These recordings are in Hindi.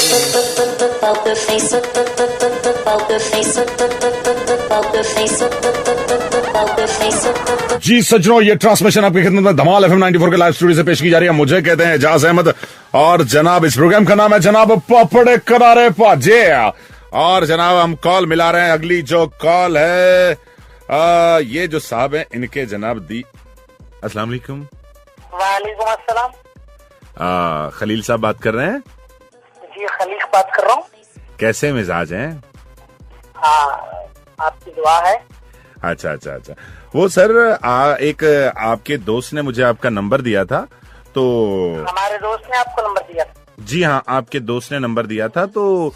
जी सज्जनों, ये ट्रांसमिशन आपकी खिदमत में धमाल FM 94 के लाइव स्टूडियो से पेश की जा रही है। मुझे कहते हैं एजाज अहमद और जनाब इस प्रोग्राम का नाम है जनाब पापड़े करारे पाजे। और जनाब हम कॉल मिला रहे हैं। अगली जो कॉल है ये जो साहब है इनके जनाब दी। अस्सलाम वालेकुम। वालेकुम अस्सलाम। खलील साहब बात कर रहे हैं? जी खलील बात कर रहा हूँ। कैसे मिजाज हैं? हाँ आपकी दुआ है। अच्छा अच्छा अच्छा। वो सर एक आपके दोस्त ने मुझे आपका नंबर दिया था, तो हमारे दोस्त ने आपको नंबर दिया था? जी हाँ, आपके दोस्त ने नंबर दिया था। तो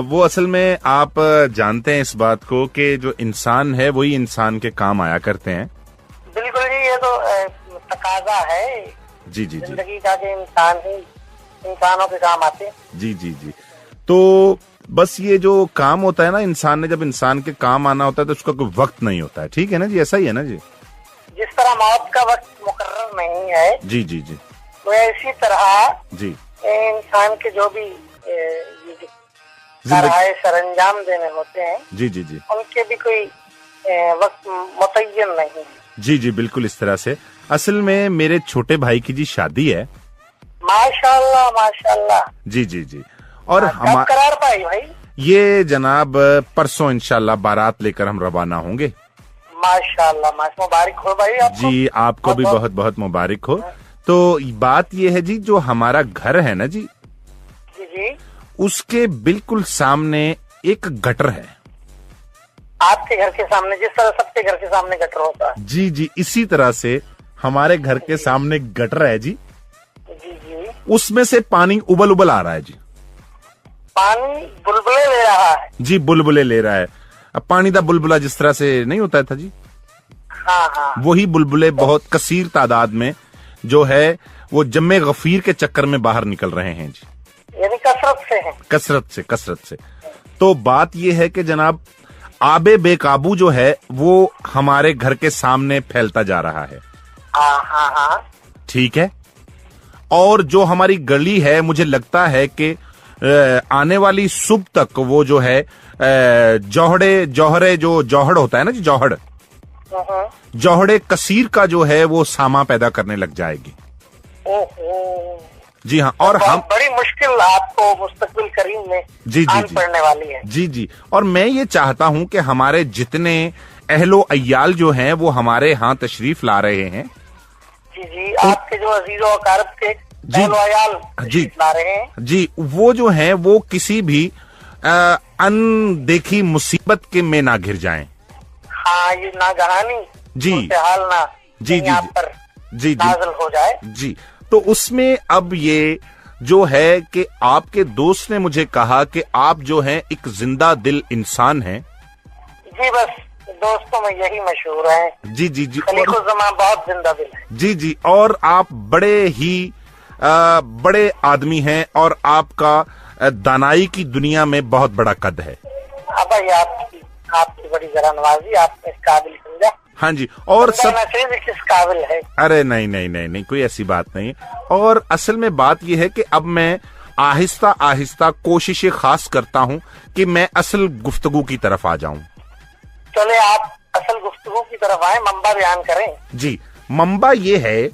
वो असल में आप जानते हैं इस बात को कि जो इंसान है वही इंसान के काम आया करते हैं। बिल्कुल जी, ये तो तकाजा है जी जी जी जिंदगी का कि इंसान ही इंसानों के काम आते हैं। जी जी जी। तो बस ये जो काम होता है ना, इंसान ने जब इंसान के काम आना होता है तो उसका कोई वक्त नहीं होता है। ठीक है ना जी, ऐसा ही है ना जी? जिस तरह मौत का वक्त मुकर्रर नहीं है, जी जी जी, तो इसी तरह जी इंसान के जो भी कार्य सरंजाम देने होते हैं जी जी जी, उनके भी कोई वक्त मुतय्यन नहीं है। जी जी बिल्कुल इस तरह से। असल में मेरे छोटे भाई की जी शादी है। माशाल्लाह माशाल्लाह। जी जी जी। और कब करार पाई भाई? ये जनाब परसों इंशाल्लाह बारात लेकर हम रवाना होंगे। माशाल्लाह मुबारक हो भाई आपको। जी आपको भी बहुत बहुत मुबारक हो। तो बात ये है जी, जो हमारा घर है ना जी, जी जी, उसके बिल्कुल सामने एक गटर है। आपके घर के सामने जिस तरह सबके घर के सामने गटर होता है? जी जी, इसी तरह से हमारे घर के सामने गटर है जी। जी जी। उसमें से पानी उबल उबल आ रहा है जी। पानी बुलबुले ले रहा है? जी बुलबुले ले रहा है। अब पानी का बुलबुला जिस तरह से नहीं होता था जी, हाँ हाँ, वही बुलबुले बहुत कसीर तादाद में जो है वो जम्मे गफीर के चक्कर में बाहर निकल रहे हैं जी। यानी कसरत से है? कसरत से। तो बात ये है कि जनाब आबे बेकाबू जो है वो हमारे घर के सामने फैलता जा रहा है। हाँ हाँ हाँ, ठीक है। और जो हमारी गली है, मुझे लगता है कि आने वाली सुबह तक वो जो है जौहरे जो जौहड़ होता है ना जी, जौहड़े कसीर का जो है वो सामा पैदा करने लग जाएगी। जी हाँ। और हम बड़ी मुश्किल आपको मुस्तकबिल करीम में जी जी जी पड़ने वाली है। जी जी। और मैं ये चाहता हूँ कि हमारे जितने अहलो अय्याल जो हैं वो हमारे यहाँ तशरीफ ला रहे हैं। जी जी, आपके जो अजीजो अकारब के जी ला रहे हैं जी, वो जो हैं वो किसी भी अनदेखी मुसीबत के में ना घिर जाएं। हाँ, ये नागहानी जी हाल ना जी जी पर जी नाज़िल हो जाए। जी। तो उसमें अब ये जो है कि आपके दोस्त ने मुझे कहा कि आप जो हैं एक जिंदा दिल इंसान हैं। जी बस दोस्तों में यही मशहूर है। जी जी जी, खलीकुज़्ज़मान बहुत जिंदा दिल है। जी जी। और आप बड़े ही बड़े आदमी हैं और आपका दानाई की दुनिया में बहुत बड़ा कद है। भाई आपकी बड़ी जरानवाजी, आपने इस काबिल समझा। हाँ जी। और सब किस काबिल है? अरे नहीं नहीं नहीं नहीं, कोई ऐसी बात नहीं। और असल में बात यह है कि अब मैं आहिस्ता आहिस्ता कोशिशें खास करता हूँ कि मैं असल गुफ्तगू की तरफ आ जाऊं। चले आप असल गुफ्तगू की तरफ आए, मंबा बयान करें। जी, मंबा ये है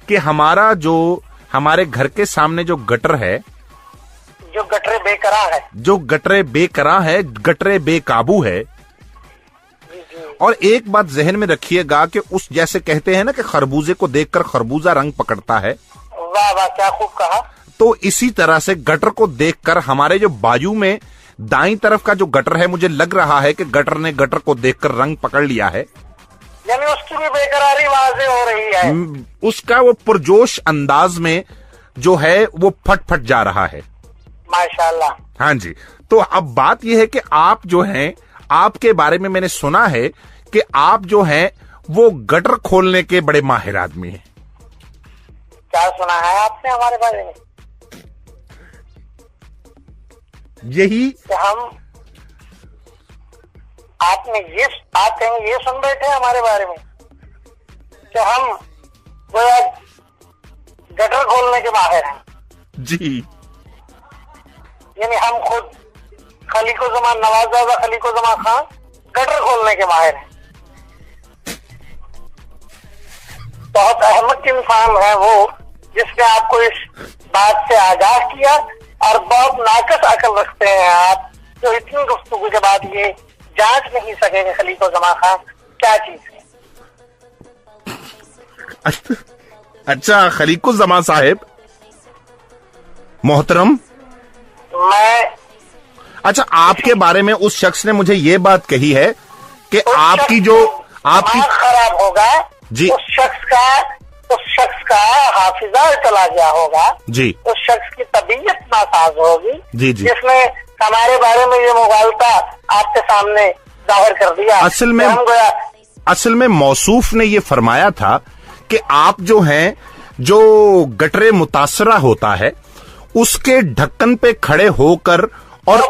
कि हमारा जो हमारे घर के सामने जो गटर है, जो गटरे बेकरां है, गटरे बेकाबू है। और एक बात जहन में रखिएगा कि उस जैसे कहते हैं ना कि खरबूजे को देखकर खरबूजा रंग पकड़ता है। वाह वाह, क्या खूब कहा। तो इसी तरह से गटर को देखकर हमारे जो बाजू में दाईं तरफ का जो गटर है, मुझे लग रहा है कि गटर ने गटर को देखकर रंग पकड़ लिया है। यानी उसकी भी बेकरारी वाज़ेह हो रही है। उसका वो पुरजोश अंदाज में जो है वो फट फट जा रहा है। माशाल्लाह। हाँ जी। तो अब बात यह है कि आप जो हैं, आपके बारे में मैंने सुना है कि आप जो हैं वो गटर खोलने के बड़े माहिर आदमी हैं। क्या सुना है आपने हमारे बारे में? यही हम आपने आप कहेंगे ये सुन बैठे हमारे बारे में कि हम गटर खोलने के माहिर हैं। जी। यानी हम खुद खलीकुज़्ज़मान नवाज़ खलीकुज़्ज़मान खान गटर खोलने के माहिर हैं। बहुत अहमक इंसान है वो जिसने आपको इस बात से आगाह किया, और बहुत नाकस अकल रखते हैं आप जो इतनी गुफ्तगू के बाद ये जांच नहीं सकेंगे खलीकुज़्ज़मान खान क्या चीज है। अच्छा खलीकुज़्ज़मान साहिब मोहतरम, मैं अच्छा आपके बारे में उस शख्स ने मुझे ये बात कही है कि आपकी जो आपकी खराब होगा जी, उस शख्स का हाफिजा चला गया होगा जी, उस शख्स की तबीयत नासाज होगी जी जी, जिसने हमारे बारे में ये मुगालता आपके सामने जाहिर कर दिया। असल में मौसूफ ने ये फरमाया था कि आप जो हैं, जो गटरे मुतासरा होता है उसके ढक्कन पे खड़े होकर और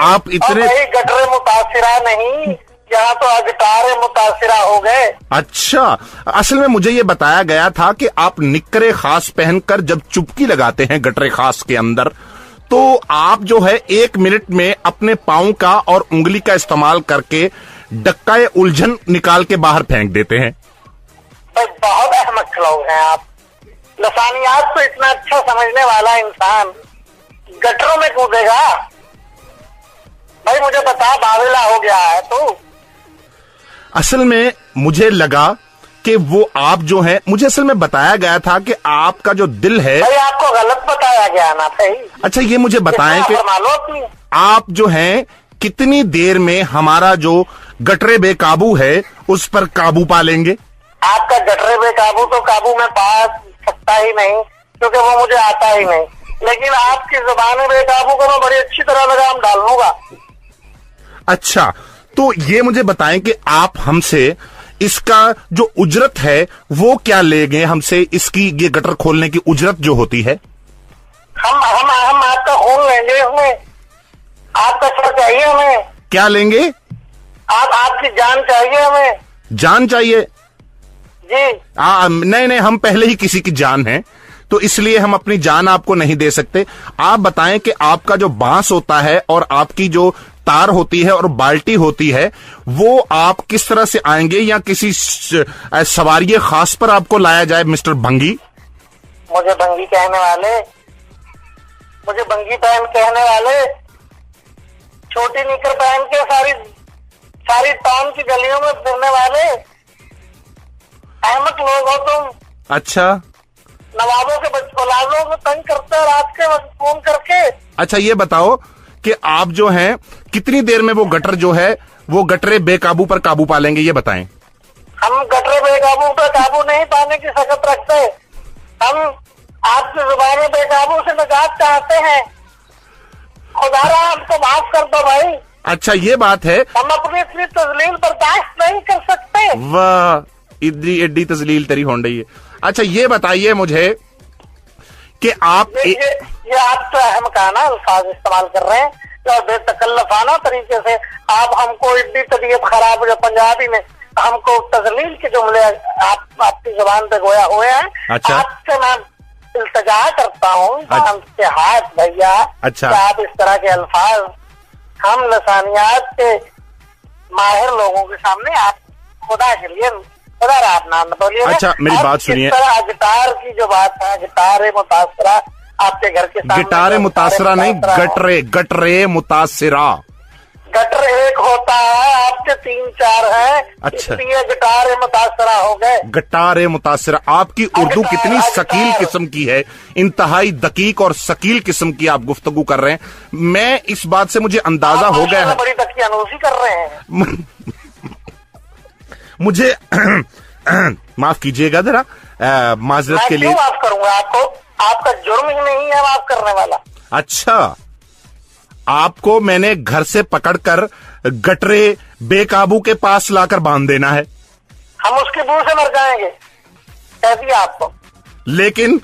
आप इतने गटरे मुतासिरा नहीं, यहाँ तो अगटारे मुतासिरा हो गए। अच्छा, असल में मुझे ये बताया गया था कि आप निक्करे खास पहनकर जब चुपकी लगाते हैं गटरे खास के अंदर, तो आप जो है 1 मिनट में अपने पांव का और उंगली का इस्तेमाल करके डक्का उलझन निकाल के बाहर फेंक देते हैं। बहुत अहमक लोग हैं आप। लसानियात को इतना अच्छा समझने वाला इंसान गटरों में कूदेगा? भाई मुझे बता, बावला हो गया है तू? असल में मुझे लगा कि वो आप जो हैं, मुझे असल में बताया गया था कि आपका जो दिल है। भाई आपको गलत बताया गया ना भाई। अच्छा ये मुझे बताएं कि आप जो हैं कितनी देर में हमारा जो गटरे बेकाबू है उस पर काबू पा लेंगे? आपका गटरे बेकाबू तो काबू में पा सकता ही नहीं, क्योंकि वो मुझे आता ही नहीं, लेकिन आपकी जुबान बेकाबू को मैं बड़ी अच्छी तरह लगाम डाल लूंगा। अच्छा, तो ये मुझे बताएं कि आप हमसे इसका जो उजरत है वो क्या लेंगे हमसे, इसकी ये गटर खोलने की उजरत जो होती है? हम आपका खून लेंगे, हमें आपका सर चाहिए, हमें क्या लेंगे? आपकी जान चाहिए, हमें जान चाहिए जी। नहीं, हम पहले ही किसी की जान है, तो इसलिए हम अपनी जान आपको नहीं दे सकते। आप बताएं कि आपका जो बांस होता है और आपकी जो तार होती है और बाल्टी होती है, वो आप किस तरह से आएंगे, या किसी सवारी खास पर आपको लाया जाए मिस्टर भंगी? मुझे भंगी कहने वाले, मुझे भंगी पहन कहने वाले, छोटी निकर पहन के सारी टाउन की गलियों में फिरने वाले अहमक लोग हो तुम। अच्छा, नवाबों के औलादों को तंग करते हो रात के वक्त फोन करके। अच्छा ये बताओ कि आप जो हैं कितनी देर में वो गटर जो है वो गटरे बेकाबू पर काबू पा लेंगे, ये बताएं। हम गटरे बेकाबू पर काबू नहीं पाने की सकत रखते, हम आपकी जुबान बेकाबू से निजात चाहते हैं। खुदारा हमको माफ कर दो भाई। अच्छा ये बात है, हम अपनी इतनी तजलील बर्दाश्त नहीं कर सकते। वाह, इतनी एड्डी तजलील तेरी हों रही है। अच्छा ये बताइए मुझे कि आप ये आप तो अहमकाना अल्फाज इस्तेमाल कर रहे हैं और बेतकल्लफाना तरीके से आप हमको इतनी तबीयत खराब जो पंजाबी में हमको तजलील के जुमले आपकी जुबान पे गोया हुए हैं। अच्छा, आपसे मैं इल्तजा करता हूँ आपके हाथ भैया। अच्छा, आप इस तरह के अल्फाज हम लसानियात के माहिर लोगों के सामने आप खुदा के लिए खुदा आप नाम बोलिए। अच्छा मेरी बात सुनिए, गिटार की जो बात है, गिटार मुतासरा आपके घर के सामने, गिटार मुतासरा नहीं, गटरे मुतासरा। गटर एक होता है, आपके 3-4 हैं। अच्छा, इसलिए गिटार मुतासरा हो गए। गिटार मुतासरा। आपकी उर्दू कितनी शकील किस्म की है, इंतहाई दकीक और शकील किस्म की आप गुफ्तगू कर रहे हैं। मैं इस बात से मुझे अंदाजा हो गया है, बड़ी दकियानूसी कर रहे हैं। मुझे माफ कीजिएगा जरा, माजरत के लिए। माफ करूंगा आपको, आपका जुर्म ही नहीं है माफ करने वाला। अच्छा, आपको मैंने घर से पकड़कर गटरे बेकाबू के पास लाकर बांध देना है? हम उसकी बू से मर जाएंगे, कह दिया आपको। लेकिन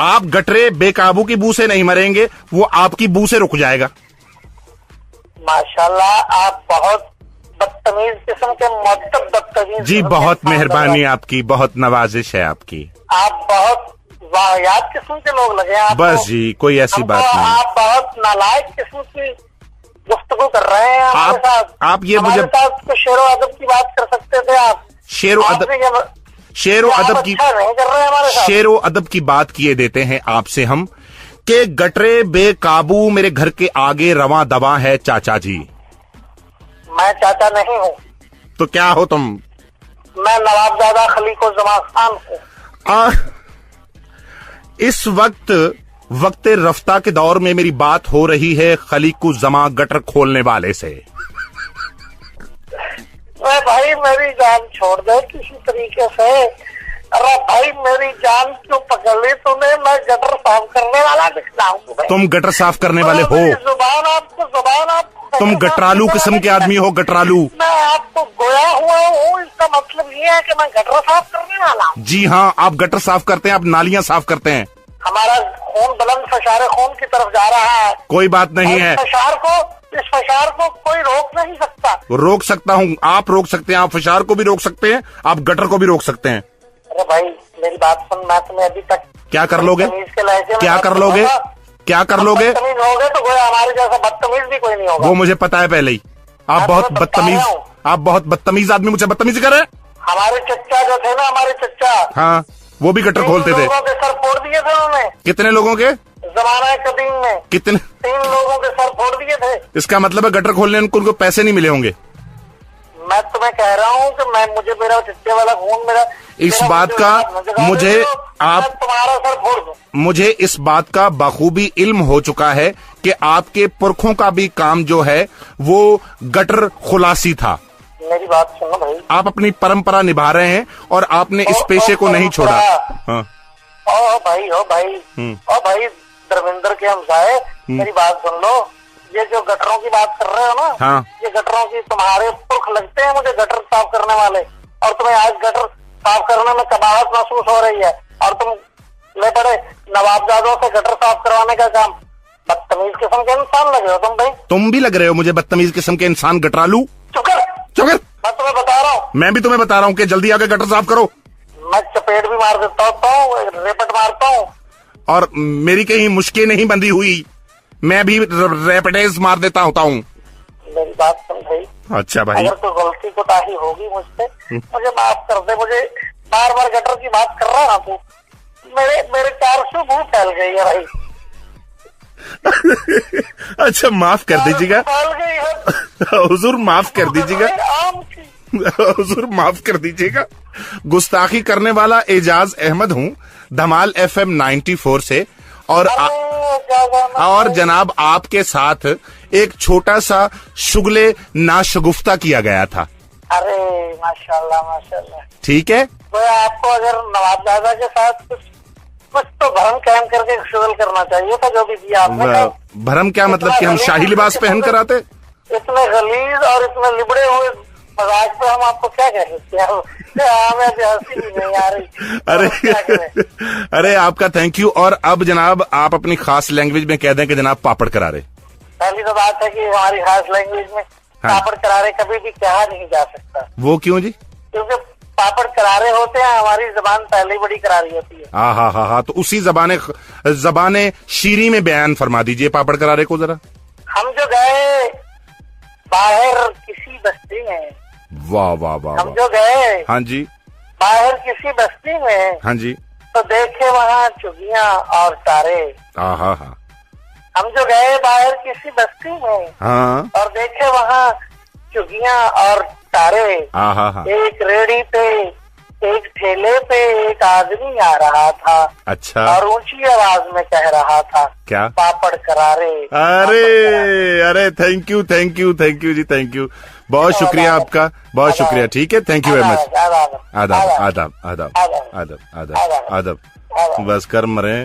आप गटरे बेकाबू की बू से नहीं मरेंगे, वो आपकी बू से रुक जाएगा। माशाल्लाह, आप बहुत बदतमीज किस्म के मुअद्दब बदतमीज। जी बहुत मेहरबानी आपकी, बहुत नवाजिश है आपकी। आप बहुत वाहियात किस्म के लोग लगे हैं आपको। बस जी, कोई ऐसी बात हमको नहीं। आप बहुत नालायक किस्म की गुफ्तगू कर रहे हैं हमारे साथ। आप ये हमारे मुझे साथ तो शेरो अदब की बात कर सकते थे आप। शेरो अदब आपने ये- शेरो आप अदब की अच्छा नहीं कर रहे हैं हमारे साथ। शेरो अदब की बात किए देते हैं आपसे हम कि गटरे बेकाबू मेरे घर के आगे रवां दवा है चाचा जी। मैं चाचा नहीं हूँ, तो क्या हो तुम? मैं नवाबजादा खलीको जमा खान हूँ। इस वक्त रफ्ता के दौर में मेरी बात हो रही है खलीकु जमा गटर खोलने वाले से। अरे भाई मेरी जान छोड़ दे किसी तरीके से। अरे भाई मेरी जान क्यों पकड़ ली तूने? मैं गटर साफ करने वाला दिखता हूँ। तुम गटर साफ करने वाले हो? जुबान आपको तुम गटरालू किस्म के आदमी हो, गटरालू। मैं आपको गोया हुआ हूँ, इसका मतलब ये है कि मैं गटर साफ करने वाला हूँ। जी हाँ, आप गटर साफ करते हैं, आप नालियां साफ करते हैं। हमारा खून बुलंद फशारे खून की तरफ जा रहा है। कोई बात नहीं है। इस फशार को कोई रोक नहीं सकता। रोक सकता हूँ, आप रोक सकते हैं, आप फशार को भी रोक सकते हैं, आप गटर को भी रोक सकते हैं। अरे भाई मेरी बात सुन, मैं तुम्हें अभी तक क्या कर लोगे? क्या कर लोगे? क्या कर लोगे? बदतमीज होगे तो कोई हमारे जैसा बदतमीज भी कोई नहीं होगा। वो मुझे पता है पहले ही। आप बहुत बदतमीज आदमी मुझसे बदतमीजी कर रहे हैं। हमारे चच्चा जो थे ना, हमारे चच्चा, हाँ, वो भी गटर खोलते थे। 3 लोगों के सर फोड़ दिए थे उन्होंने। कितने लोगों के? जमाना कदीम में कितने? 3 लोगों के सर फोड़ दिए थे। इसका मतलब है गटर खोलने उनको पैसे नहीं मिले होंगे। मैं तुम्हें कह रहा हूँ कि मुझे मेरा चच्चे वाला खून मेरा इस बात का मुझे तुम्हारा सर फोड़ दूं। मुझे इस बात का बखूबी इल्म हो चुका है कि आपके पुरखों का भी काम जो है वो गटर खुलासी था। मेरी बात सुनो भाई, आप अपनी परंपरा निभा रहे हैं और आपने इस पेशे को नहीं छोड़ा। हाँ। ओ भाई धर्मेंद्र के हमसाए, मेरी बात सुन लो। ये जो गटरों की बात कर रहे हो ना, हाँ। ये गटरों की तुम्हारे पुरख लगते हैं मुझे गटर साफ करने वाले, और तुम्हें आज गटर साफ करने में कबाहत महसूस हो रही है और तुम ले पड़े नवाबजादों से गटर साफ करवाने का काम। बदतमीज किस्म के इंसान लगे हो तुम भाई। तुम भी लग रहे हो मुझे बदतमीज किस्म के इंसान, गटरालू। चुप कर। मैं तुम्हें बता रहा हूँ। मैं भी तुम्हें बता रहा हूँ कि जल्दी आके गटर साफ करो। मैं चपेट भी मार देता हूँ, रेपट मारता हूँ। और मेरी कहीं मुश्किल नहीं बंधी हुई, मैं भी रेपटेज मार देता होता हूँ। मेरी बात सुन भाई। अच्छा भाई, अगर कोई गलती कोताही होगी मुझसे, मुझे माफ कर दे। मुझे बार बार गटर की बात कर रहा तू। मेरे 400 मुंह फैल गई है भाई। अच्छा माफ कर दीजिएगा फैल गई है हुजूर, माफ कर दीजिएगा आम की। हुजूर, माफ कर दीजिएगा। गुस्ताखी करने वाला एजाज अहमद हूँ, धमाल FM 94 से। और जनाब आपके साथ एक छोटा सा शुगले नाशगुफ्ता किया गया था। अरे माशाल्लाह माशाल्लाह। ठीक है, तो आपको अगर नवाबजादा के साथ कुछ तो भरम कायम करके शुगल करना चाहिए था, जो भी दिया आपने। भरम क्या मतलब कि हम शाही लिबास पहन कर आते? इतने गलीज और इतने लिबड़े हुए मजाक पे हम आपको क्या कह सकते हैं? हमें हंसी भी नहीं आ रही। अरे आपका थैंक यू। और अब जनाब आप अपनी खास लैंग्वेज में कह दें कि जनाब पापड़ करारे। पहली तो बात है कि हमारी खास लैंग्वेज में पापड़ करारे कभी भी कहा नहीं जा सकता। वो क्यों जी? क्योंकि पापड़ करारे होते हैं, हमारी जबान पहले ही बड़ी करारी होती है। हाँ, तो उसी जबाने शीरी में बयान फरमा दीजिए पापड़ करारे को जरा। हम जो गए बाहर किसी बस्ती में, वाह वाह वाह, हम जो गए, हाँ जी, बाहर किसी बस्ती में, हाँ जी, तो देखे वहाँ चुगियां और तारे। हाँ, हम जो गए बाहर किसी बस्ती में, हाँ, और देखे वहाँ चुगियां और तारे। हाँ, एक रेड़ी पे, एक ठेले पे एक आदमी आ रहा था। अच्छा। और ऊंची आवाज में कह रहा था, क्या? पापड़ करारे। अरे thank you ji, thank you. बहुत शुक्रिया आपका, बहुत शुक्रिया। ठीक है, थैंक यू वेरी मच। आदाब। बस कर मरे।